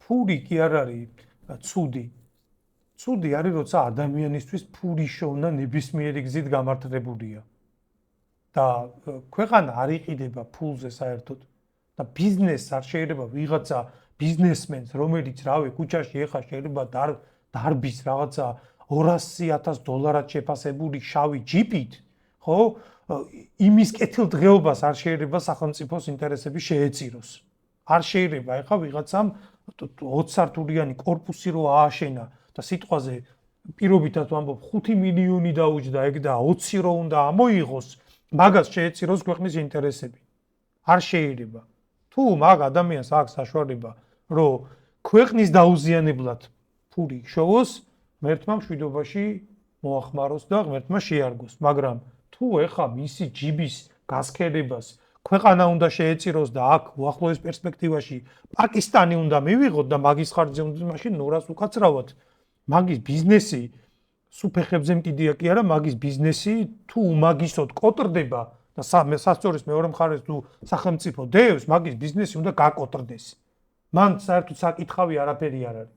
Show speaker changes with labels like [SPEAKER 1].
[SPEAKER 1] ფული კი არ არის ცუდი. ცუდი არის, როცა ადამიანისთვის ფული შოვნა ნებისმიერი გზით გამართლებულია. და ქვეყანა არ იყიდება ფულზე საერთოდ. და ბიზნესს არ შეიძლება ვიღაცა ბიზნესმენს, რომელიც რავი, ქუჩაში ეხა შეიძლება დარბის რაღაცა $200,000 შეფასებული შავი ჯიპით, ხო? იმის კეთილდღეობას არ შეიძლება სახელმწიფოს ინტერესები შეეწიროს. არ შეიძლება ეხა ვიღაცამ 20 სართულიანი კორპუსი რო ააშენა და სიტყვაზე პირობითად ვამბობ 5 მილიონი დაუჯდა ეგ და 20 რო უნდა ამოიღოს, მაგას შეეწიროს ქვეყნის ინტერესები. არ შეიძლება. თუ მაგ ადამიანს აქვს საშუალება, რომ ქვეყნის დაუზიანებლად ფული შოვოს, ღმერთმა მშვიდობაში მოახმაროს და ღმერთმა შეარგოს. მაგრამ თუ ეხა მისი ჯიბის გასქერებას ქვეყანა უნდა შეეწიროს და აქ უახლოეს პერსპექტივაში პაკისტანი უნდა მივიღოთ და მაგის ხარჯზე უნდა მაშინ ნორას უკაცრავად. მაგის ბიზნესი სუფეხებზე მკიდია კი არა, მაგის ბიზნესი თუ უმაგისოდ კოტრდება და სასწორის მეორე მხარეს თუ სახელმწიფო დევს, მაგის ბიზნესი უნდა გაკოტრდეს. მან საერთოდ საკითხავი არაფერი არ არის.